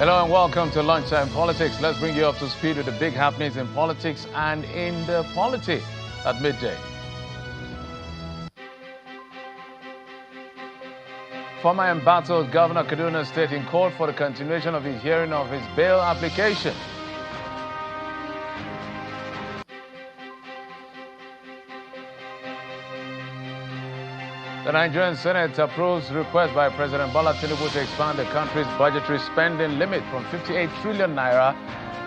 Hello and welcome to Lunchtime Politics. Let's bring you up to speed with the big happenings in politics and in the polity at midday. Former embattled Governor Kaduna State in court for the continuation of his hearing of his bail application. The Nigerian Senate approves request by President Bola Tinubu to expand the country's budgetary spending limit from 58 trillion naira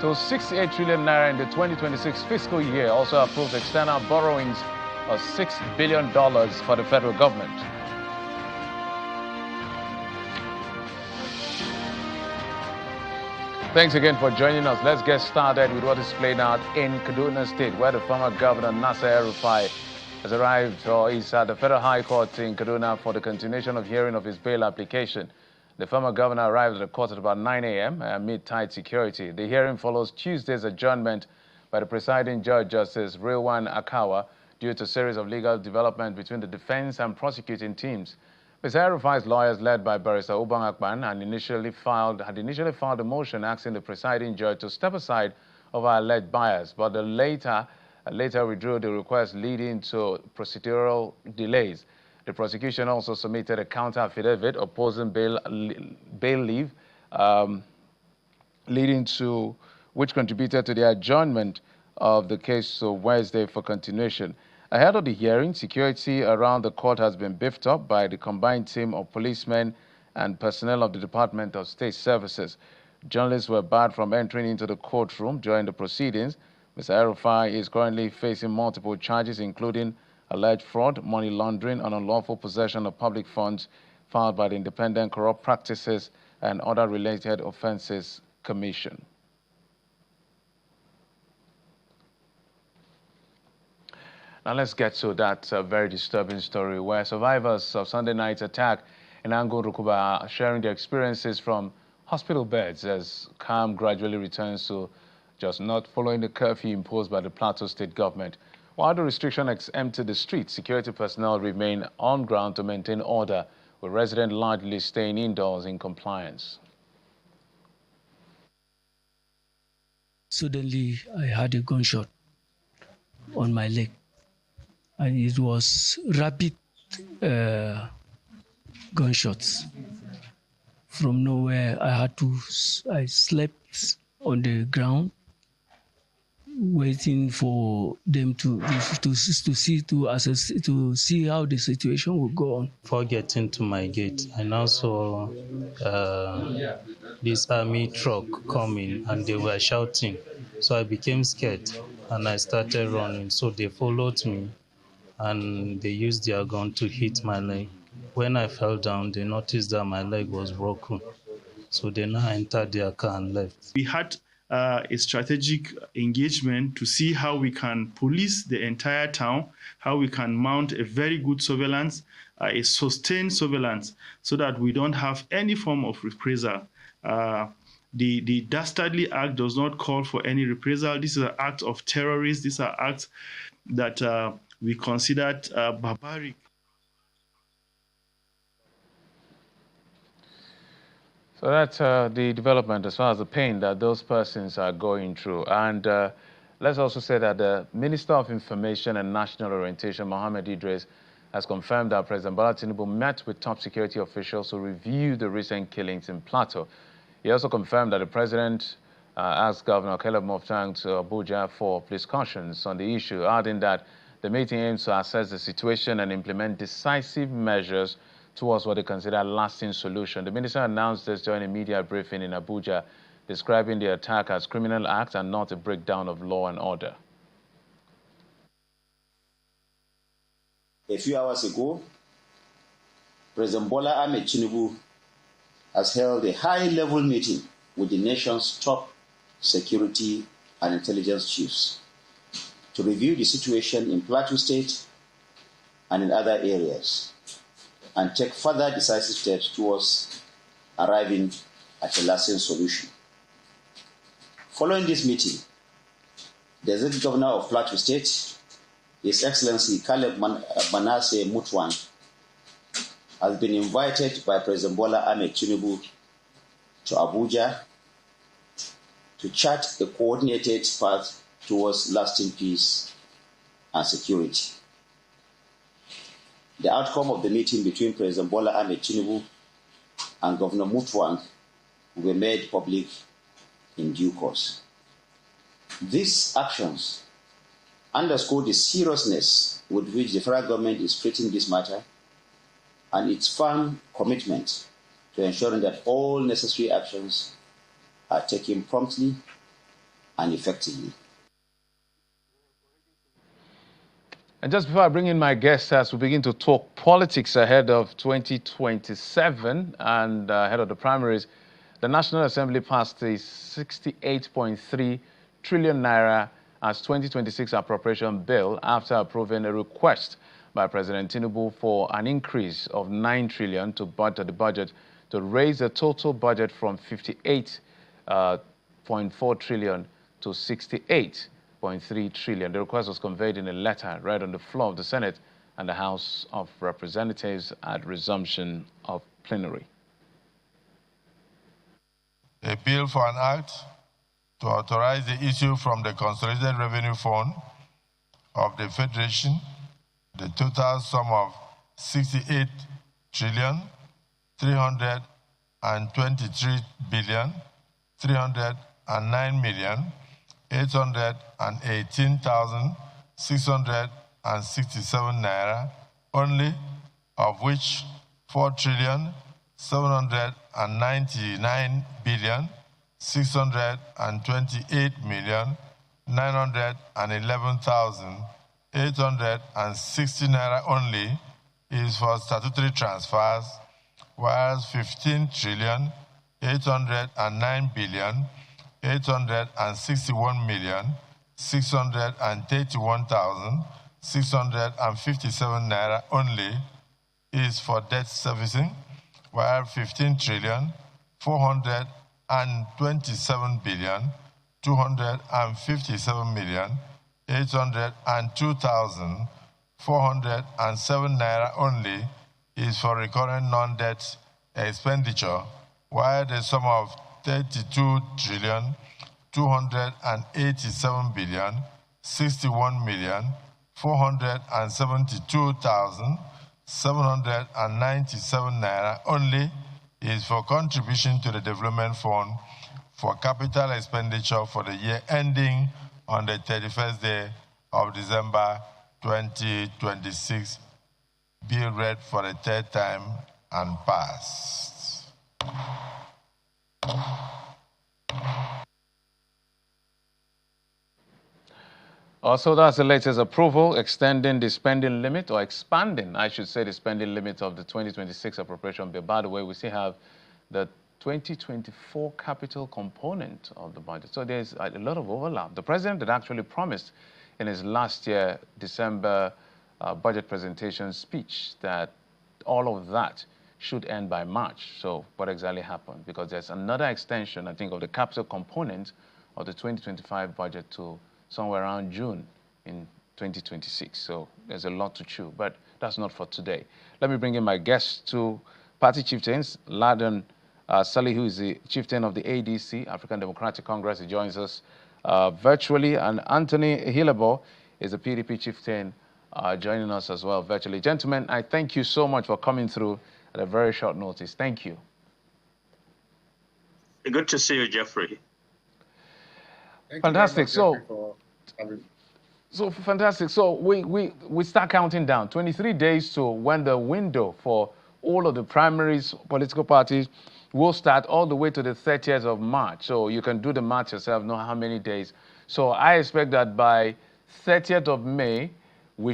to 68 trillion naira in the 2026 fiscal year. Also approves external borrowings of $6 billion for the federal government. Thanks again for joining us. Let's get started with what is playing out in Kaduna State, where the former governor El-Rufai has arrived or is at the Federal High Court in Kaduna for the continuation of hearing of his bail application. The former governor arrived at the court at about 9 a.m. amid tight security. The hearing follows Tuesday's adjournment by the presiding judge, Justice Rilwan Akawa, due to a series of legal developments between the defense and prosecuting teams. Mr. El-Rufai's lawyers, led by Barrister Ubang Akpan, had initially filed a motion asking the presiding judge to step aside over alleged bias, but the later withdrew the request, leading to procedural delays. The prosecution also submitted a counter affidavit opposing bail leave, which contributed to the adjournment of the case to Wednesday for continuation. Ahead of the hearing, security around the court has been beefed up by the combined team of policemen and personnel of the Department of State Services. Journalists were barred from entering into the courtroom during the proceedings. Mr. El-Rufai is currently facing multiple charges, including alleged fraud, money laundering, and unlawful possession of public funds filed by the Independent Corrupt Practices and Other Related Offences Commission. Now let's get to that very disturbing story where survivors of Sunday night's attack in Ango-Rukuba are sharing their experiences from hospital beds as calm gradually returns to just not following the curfew imposed by the Plateau state government. While the restrictions emptied the streets, security personnel remain on ground to maintain order, with residents largely staying indoors in compliance. Suddenly, I had a gunshot on my leg, and it was rapid gunshots. From nowhere, I slept on the ground, waiting for them to see how the situation will go on. Before getting to my gate, I now saw this army truck coming, and they were shouting. So I became scared, and I started running. So they followed me, and they used their gun to hit my leg. When I fell down, they noticed that my leg was broken. So they now entered their car and left. We had a strategic engagement to see how we can police the entire town, how we can mount a very good surveillance, a sustained surveillance, so that we don't have any form of reprisal. The dastardly act does not call for any reprisal. This is an act of terrorists. These are acts that we considered barbaric. So that's the development as far as the pain that those persons are going through. And let's also say that the Minister of Information and National Orientation, Mohammed Idris, has confirmed that President Bola Tinubu met with top security officials to review the recent killings in Plateau. He also confirmed that the president asked Governor Caleb Moftang to Abuja for discussions on the issue, adding that the meeting aims to assess the situation and implement decisive measures towards what they consider a lasting solution. The minister announced this during a media briefing in Abuja, describing the attack as criminal act and not a breakdown of law and order. A few hours ago, President Bola Ahmed Tinubu has held a high-level meeting with the nation's top security and intelligence chiefs to review the situation in Plateau State and in other areas, and take further decisive steps towards arriving at a lasting solution. Following this meeting, the Executive Governor of Plateau State, His Excellency Caleb Manasseh Mutwan, has been invited by President Bola Ahmed Tinubu to Abuja to chart a coordinated path towards lasting peace and security. The outcome of the meeting between President Bola Ahmed Tinubu and Governor Mutuang will be made public in due course. These actions underscore the seriousness with which the federal government is treating this matter and its firm commitment to ensuring that all necessary actions are taken promptly and effectively. And just before I bring in my guests, as we begin to talk politics ahead of 2027 and ahead of the primaries, the National Assembly passed a 68.3 trillion naira as 2026 appropriation bill after approving a request by President Tinubu for an increase of 9 trillion to the budget to raise the total budget from 58.4 trillion to 68.3 trillion. The request was conveyed in a letter read on the floor of the Senate and the House of Representatives at resumption of plenary. A bill for an act to authorize the issue from the Consolidated Revenue Fund of the Federation the total sum of 68 trillion 323 billion 309 million 818,667 naira only, of which 4 trillion 799 billion 628 million 911,860 naira only is for statutory transfers, whereas 15 trillion 809 billion 861 million 631,657 naira only is for debt servicing, while 15 trillion 427 billion 257 million 802,407 naira only is for recurrent non-debt expenditure, while the sum of 32 trillion 287 billion 61 million 472,797 naira only is for contribution to the development fund for capital expenditure for the year ending on the 31st day of December 2026. Bill read for the third time and passed. Also, that's the latest approval, extending the spending limit, or expanding, I should say, the spending limit of the 2026 appropriation bill. By the way, we still have the 2024 capital component of the budget. So there's a lot of overlap. The president had actually promised in his last year December budget presentation speech that all of that should end by March. So what exactly happened? Because there's another extension, I think, of the capital component of the 2025 budget to somewhere around June in 2026. So there's a lot to chew, but that's not for today. Let me bring in my guests, two party chieftains. Laden Salih, who is the chieftain of the ADC, African Democratic Congress. He joins us virtually. And Anthony Hilabo is the PDP chieftain joining us as well virtually. Gentlemen, I thank you so much for coming through at a very short notice. Thank you. Good to see you, Jeffrey. Fantastic. Fantastic. So we start counting down 23 days to when the window for all of the primaries, political parties will start all the way to the 30th of March. So you can do the math yourself, know how many days. So I expect that by 30th of May, we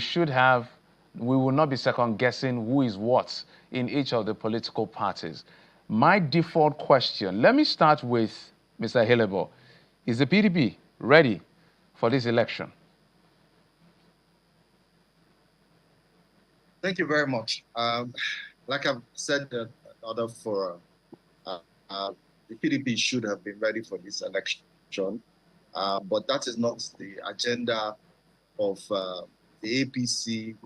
will not be second guessing who is what in each of the political parties. My default question, let me start with Mr. Hilabo. Is the PDP ready for this election? Thank you very much. Like I've said in other fora, the PDP should have been ready for this election, but that is not the agenda of the APC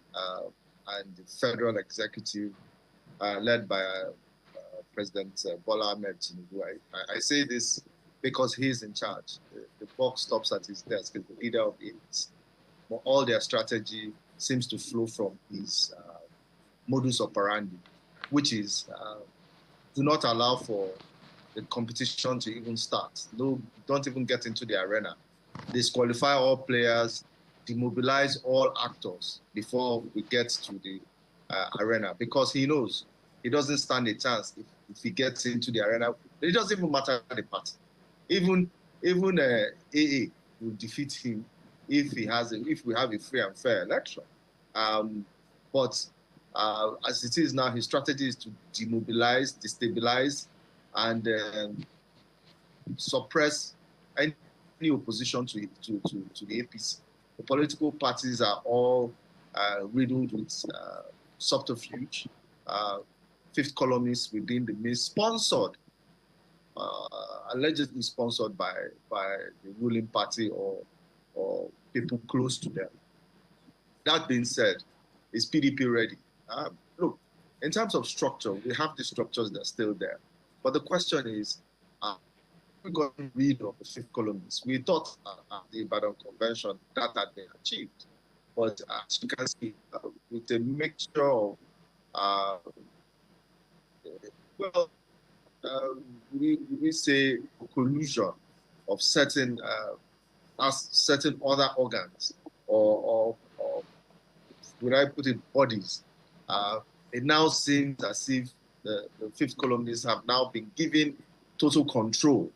and the federal executive led by President Bola Ahmed Tinubu. I say this because he's in charge. The buck stops at his desk, the leader of it. All their strategy seems to flow from his modus operandi, which is do not allow for the competition to even start. No, don't even get into the arena. Disqualify all players, demobilize all actors before we get to the arena, because he knows he doesn't stand a chance if he gets into the arena. It doesn't even matter the party. Even AA will defeat him if we have a free and fair election. But as it is now, his strategy is to demobilize, destabilize, and suppress any opposition to the APC. The political parties are all riddled with subterfuge. Fifth columnists within the mist, sponsored, allegedly sponsored by the ruling party or people close to them. That being said, is PDP ready? Look, in terms of structure, we have the structures that are still there. But the question is, we got rid of the fifth columnists. We thought at the Ibadan Convention that had been achieved. But as you can see, with a mixture of, we say collusion of certain other organs or would I put it, bodies, it now seems as if the fifth columnists have now been given total control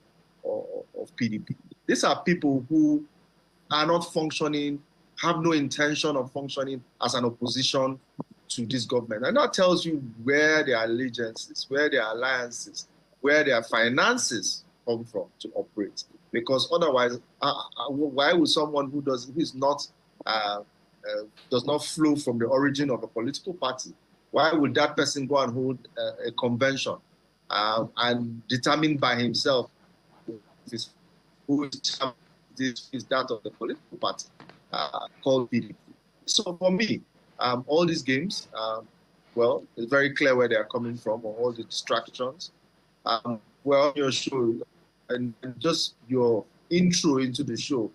of PDP. These are people who are not functioning, have no intention of functioning as an opposition to this government. And that tells you where their allegiances, where their alliances, where their finances come from to operate. Because otherwise, why would someone who does not flow from the origin of a political party, why would that person go and hold a convention and determine by himself who is that of the political party called PDP? So for me, all these games, it's very clear where they are coming from, or all the distractions. Your show and just your intro into the show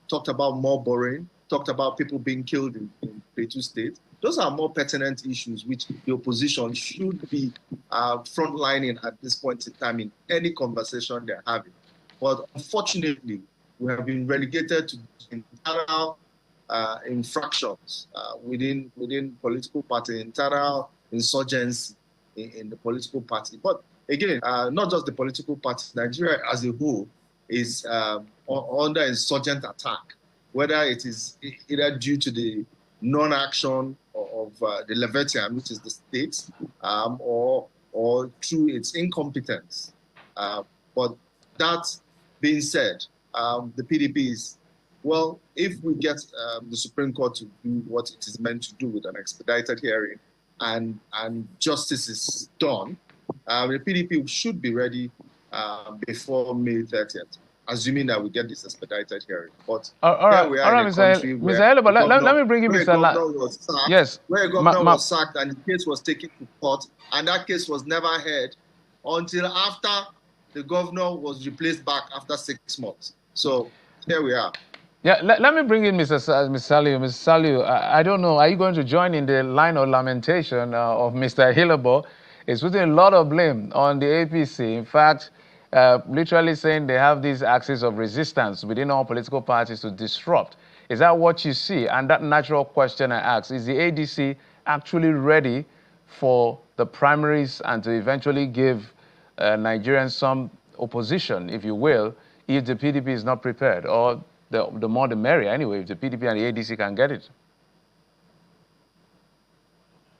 talked about more borrowing, talked about people being killed in Plateau State. Those are more pertinent issues which the opposition should be frontlining at this point in time in any conversation they're having. But unfortunately, we have been relegated to internal infractions within political party, internal insurgency in the political party. But again, not just the political party, Nigeria as a whole is under insurgent attack, whether it is either due to the non-action of the Levitian, which is the state, or through its incompetence. But that being said, the PDP is, if we get the Supreme Court to do what it is meant to do with an expedited hearing and justice is done, the PDP should be ready before May 30th, assuming that we get this expedited hearing. But all right, we are in a country where let me bring in Mr. Where a governor was sacked and the case was taken to court, and that case was never heard until after the governor was replaced back after 6 months. So here we are. Yeah, let me bring in Mr. Saliu. Mr. Saliu, I don't know, are you going to join in the line of lamentation of Mr. Hillebo? It's putting a lot of blame on the APC. In fact, literally saying they have these axis of resistance within all political parties to disrupt. Is that what you see? And that natural question I ask, is the ADC actually ready for the primaries and to eventually give Nigerians some opposition, if you will, if the PDP is not prepared? Or the more the merrier, anyway, if the PDP and the ADC can get it.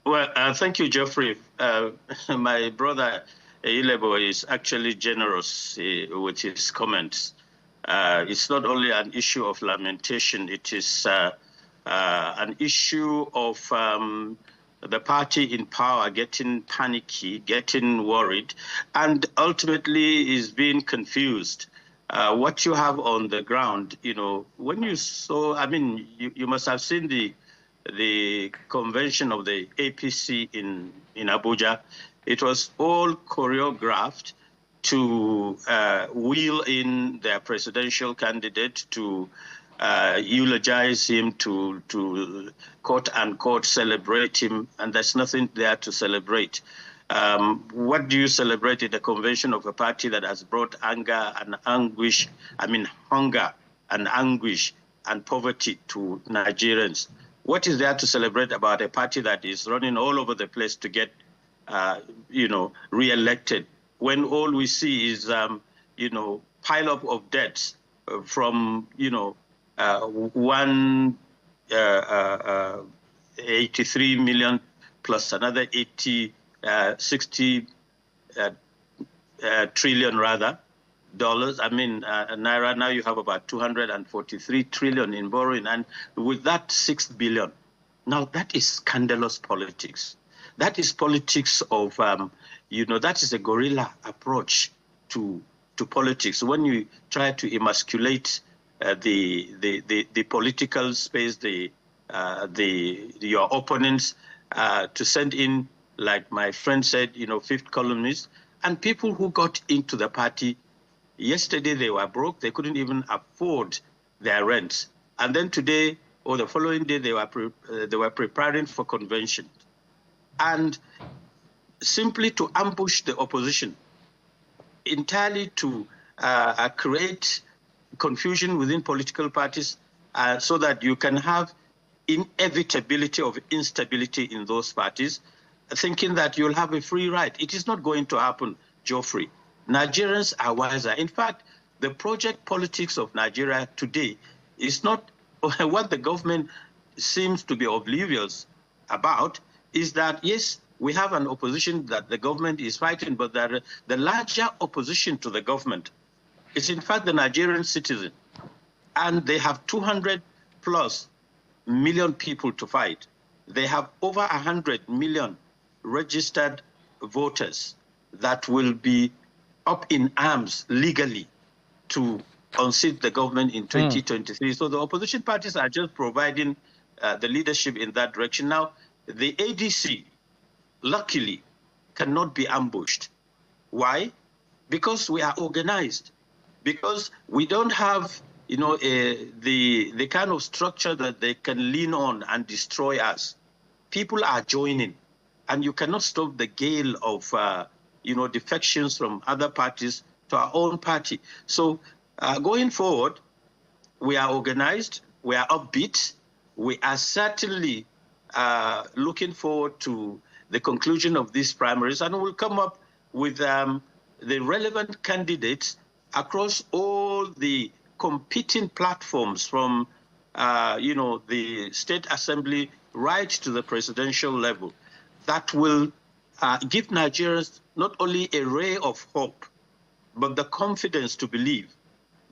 Well, thank you, Geoffrey. My brother Ilebo is actually generous with his comments. It's not only an issue of lamentation, it is an issue of the party in power getting panicky, getting worried, and ultimately is being confused. What you have on the ground, when you saw, you must have seen the convention of the APC in Abuja. It was all choreographed. to wheel in their presidential candidate, to eulogize him, to quote unquote celebrate him, and there's nothing there to celebrate. What do you celebrate in the convention of a party that has brought anger and anguish, hunger and anguish and poverty to Nigerians? What is there to celebrate about a party that is running all over the place to get, re-elected, when all we see is, pile up of debts from, 183 million plus another 60 trillion rather dollars. Naira, now you have about 243 trillion in borrowing, and with that 6 billion. Now that is scandalous politics. That is politics of, that is a guerrilla approach to politics. When you try to emasculate the political space, your opponents, to send in, like my friend said, fifth columnists, and people who got into the party yesterday, they were broke, they couldn't even afford their rent, and then today or the following day they were preparing for convention, and simply to ambush the opposition, entirely to create confusion within political parties, so that you can have inevitability of instability in those parties, thinking that you'll have a free ride. It is not going to happen, Geoffrey. Nigerians are wiser. In fact, the project politics of Nigeria today is not what the government seems to be oblivious about, is that, yes, we have an opposition that the government is fighting, but that the larger opposition to the government is in fact the Nigerian citizen. And they have 200+ million people to fight. They have over 100 million registered voters that will be up in arms legally to unseat the government in 2023. So the opposition parties are just providing the leadership in that direction. Now, the ADC, luckily, cannot be ambushed. Why? Because we are organized. Because we don't have, the kind of structure that they can lean on and destroy us. People are joining, and you cannot stop the gale of, defections from other parties to our own party. So going forward, we are organized, we are upbeat, we are certainly looking forward to the conclusion of these primaries, and we'll come up with the relevant candidates across all the competing platforms, from the state assembly right to the presidential level, that will give Nigerians not only a ray of hope, but the confidence to believe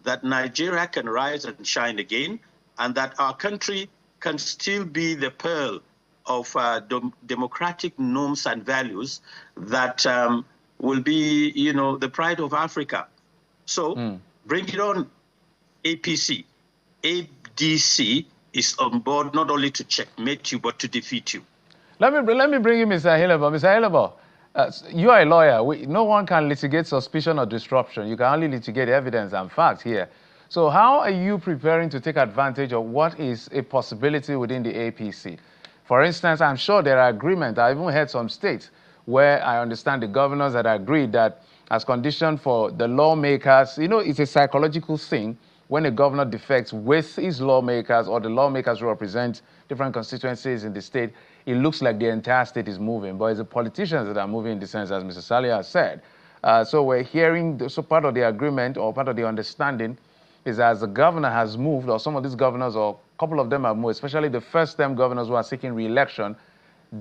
that Nigeria can rise and shine again, and that our country can still be the pearl of democratic norms and values that will be, the pride of Africa. So bring it on, APC. ADC is on board not only to checkmate you, but to defeat you. Let me bring in Mr. Hilaba. Mr. Hilaba, you are a lawyer. No one can litigate suspicion or disruption. You can only litigate evidence and facts here. So how are you preparing to take advantage of what is a possibility within the APC? For instance, I'm sure there are agreements. I even heard some states where I understand the governors had agreed that as condition for the lawmakers, it's a psychological thing when a governor defects with his lawmakers, or the lawmakers represent different constituencies in the state, it looks like the entire state is moving. But it's the politicians that are moving in the sense, as Mr. Salia has said. So we're hearing, so part of the agreement or part of the understanding is as the governor has moved, or some of these governors, or a couple of them have moved, especially the first-term governors who are seeking re-election,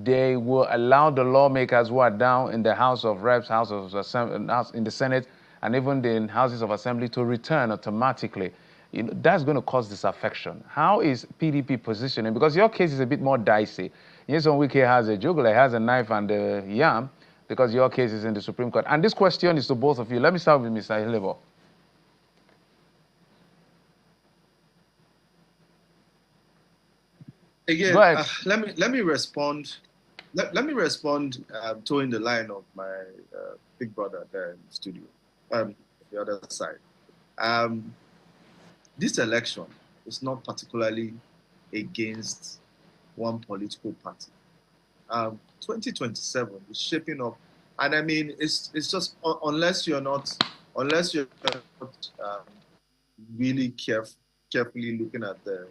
they will allow the lawmakers who are down in the House of Reps, in the Senate, and even the Houses of Assembly to return automatically. That's going to cause disaffection. How is PDP positioning? Because your case is a bit more dicey. Nyesom Wike has a jugular, has a knife and a yam, because your case is in the Supreme Court. And this question is to both of you. Let me start with Mr. Hilebo. Again, let me respond. Let me respond towing the line of my big brother there in the studio. the other side. This election is not particularly against one political party. 2027 is shaping up, and I mean, it's just unless you're not really carefully looking at the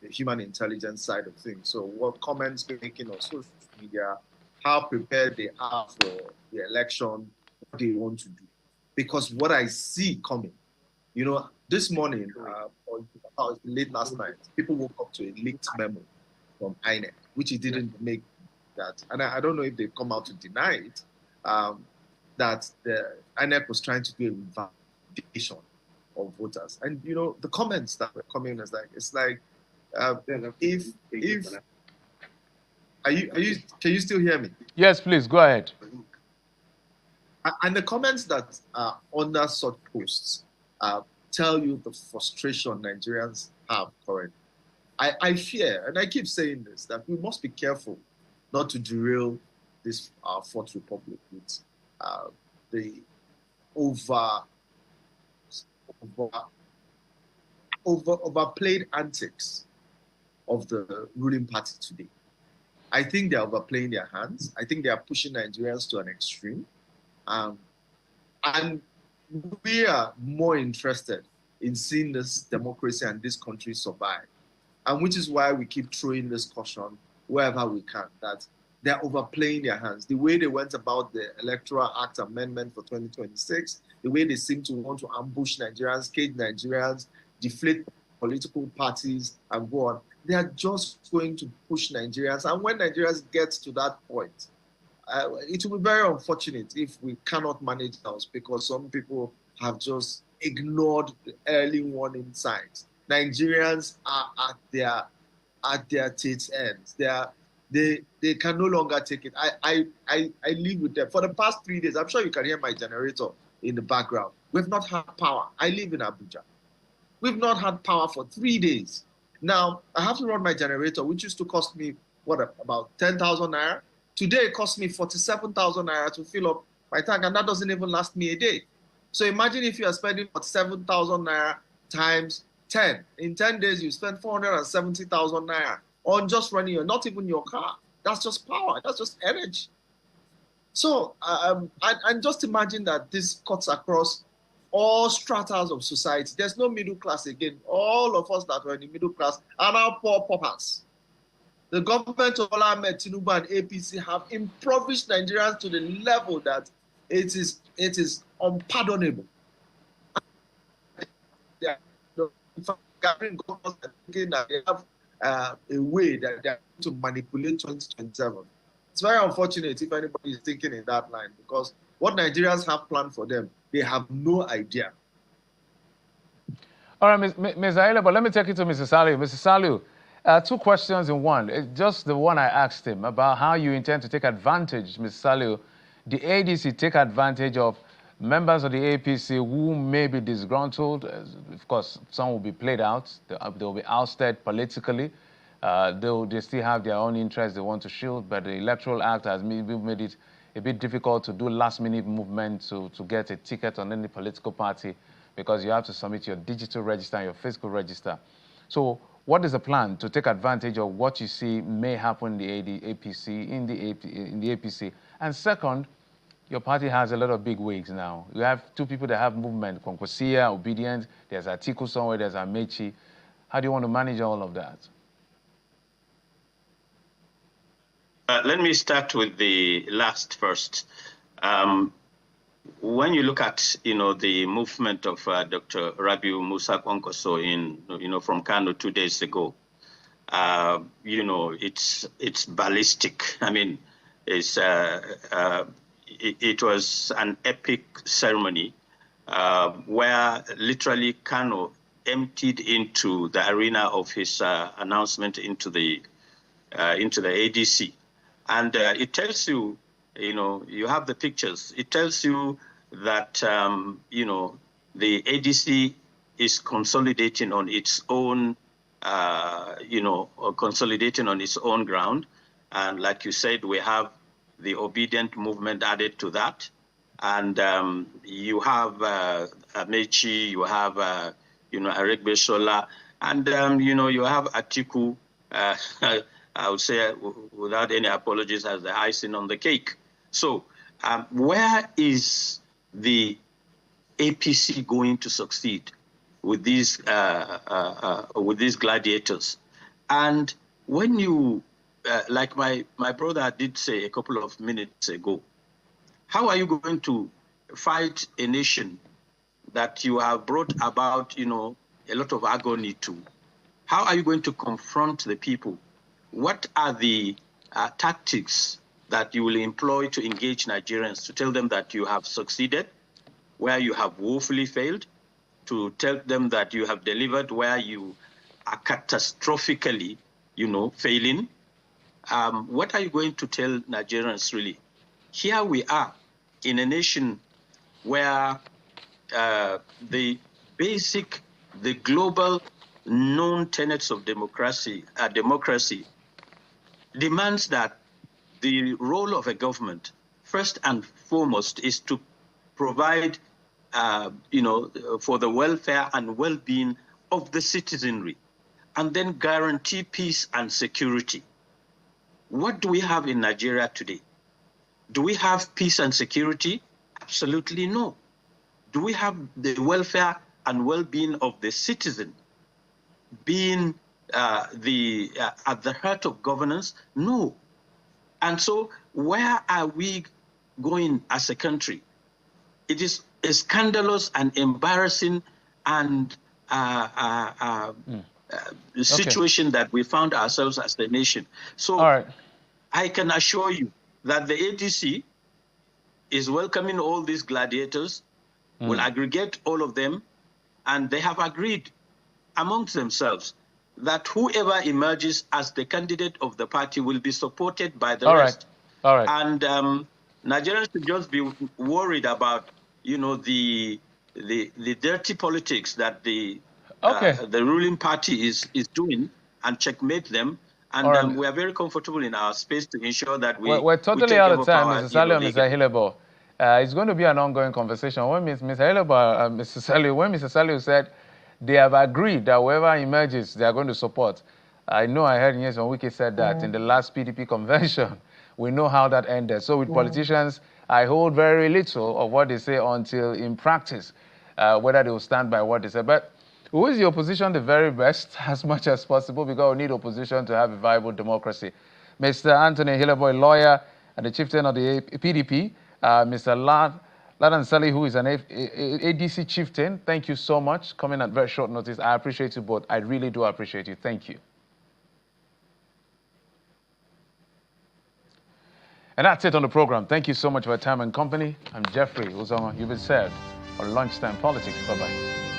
human intelligence side of things. So what comments they're making on social media, how prepared they are for the election, what they want to do. Because what I see coming, you know, this morning, or late last night, people woke up to a leaked memo from INEC, which it didn't make that. And I don't know if they've come out to deny it, that the INEC was trying to do a validation of voters. And, you know, the comments that were coming is like, it's like, if can you still hear me? Yes, please, go ahead. And the comments that are under such posts tell you the frustration Nigerians have currently. I fear, and I keep saying this, that we must be careful not to derail this Fourth Republic with the overplayed antics of the ruling party today. I think they're overplaying their hands. I think they are pushing Nigerians to an extreme. And we are more interested in seeing this democracy and this country survive. And which is why we keep throwing this caution wherever we can, that they're overplaying their hands. The way they went about the Electoral Act amendment for 2026, the way they seem to want to ambush Nigerians, cage Nigerians, deflate political parties, and go on. They are just going to push Nigerians. And when Nigerians get to that point, it will be very unfortunate if we cannot manage those, because some people have just ignored the early warning signs. Nigerians are at their teeth ends. They can no longer take it. I live with them. For the past 3 days, I'm sure you can hear my generator in the background. We've not had power. I live in Abuja. We've not had power for 3 days. Now, I have to run my generator, which used to cost me, about 10,000 naira. Today, it costs me 47,000 naira to fill up my tank, and that doesn't even last me a day. So imagine if you are spending 47,000 naira times 10. In 10 days, you spend 470,000 naira on just running not even your car. That's just power. That's just energy. So, and just imagine that this cuts across all stratas of society. There's no middle class again. All of us that were in the middle class are now poor paupers. The government of Bola Ahmed Tinubu and APC have impoverished Nigerians to the level that it is unpardonable. Gathering governments are thinking that they have a way that they are going to manipulate 2027. It's very unfortunate if anybody is thinking in that line, because what Nigerians have planned for them, they have no idea. All right, Ms. Aile, but let me take it to Mr. Saliu. Mr. Saliu, 2 questions in one. It's just the one I asked him about how you intend to take advantage, Mr. Saliu, the ADC take advantage of members of the APC who may be disgruntled. Of course, some will be played out. They'll be ousted politically. They still have their own interests they want to shield, but the Electoral Act has made it a bit difficult to do last-minute movement to get a ticket on any political party, because you have to submit your digital register and your physical register. So what is the plan to take advantage of what you see may happen in the APC? And second, your party has a lot of big wigs now. You have 2 people that have movement, Konkosia, Obedient, there's Atiku somewhere, there's Amechi. How do you want to manage all of that? Let me start with the last first. When you look at, the movement of Dr. Rabiu Musa Kwankwaso from Kano 2 days ago, it's ballistic. I mean, it was an epic ceremony where literally Kano emptied into the arena of his announcement into the ADC. And it tells you, you have the pictures. It tells you that, the ADC is consolidating on its own, consolidating on its own ground. And like you said, we have the Obedient movement added to that. And you have Amechi, you have, Aregbesola, and, you have Atiku, I would say, without any apologies, as the icing on the cake. So where is the APC going to succeed with these gladiators? And when you, like my brother did say a couple of minutes ago, how are you going to fight a nation that you have brought about, a lot of agony to? How are you going to confront the people? What are the tactics that you will employ to engage Nigerians, to tell them that you have succeeded where you have woefully failed, to tell them that you have delivered where you are catastrophically, failing? What are you going to tell Nigerians really? Here we are in a nation where the global known tenets of democracy demands that the role of a government, first and foremost, is to provide, for the welfare and well-being of the citizenry, and then guarantee peace and security. What do we have in Nigeria today? Do we have peace and security? Absolutely no. Do we have the welfare and well-being of the citizen being at the heart of governance? No. And so where are we going as a country? It is a scandalous and embarrassing and situation that we found ourselves as the nation. So I can assure you that the ADC is welcoming all these gladiators, will aggregate all of them, and they have agreed amongst themselves that whoever emerges as the candidate of the party will be supported by the rest. All right. And Nigerians should just be worried about, the dirty politics that the ruling party is doing, and checkmate them. And we are very comfortable in our space to ensure that we're totally out of time, Mr. Saliu and Mr. Hilebo. It's going to be an ongoing conversation. When Mr. Hilebo, Mr. Saliu, when Mr. Saliu said they have agreed that whoever emerges, they are going to support. I know I heard Nyesom Wike said that in the last PDP convention. We know how that ended. So with politicians, I hold very little of what they say until in practice, whether they will stand by what they say. But who is the opposition the very best as much as possible, because we need opposition to have a viable democracy. Mr. Anthony Hilebo, lawyer and the chieftain of the PDP, Mr. Ladan Sali, who is an ADC chieftain, thank you so much, coming at very short notice. I appreciate you both. I really do appreciate you. Thank you. And that's it on the program. Thank you so much for your time and company. I'm Jeffrey Uzoma. You've been served on Lunchtime Politics. Bye-bye.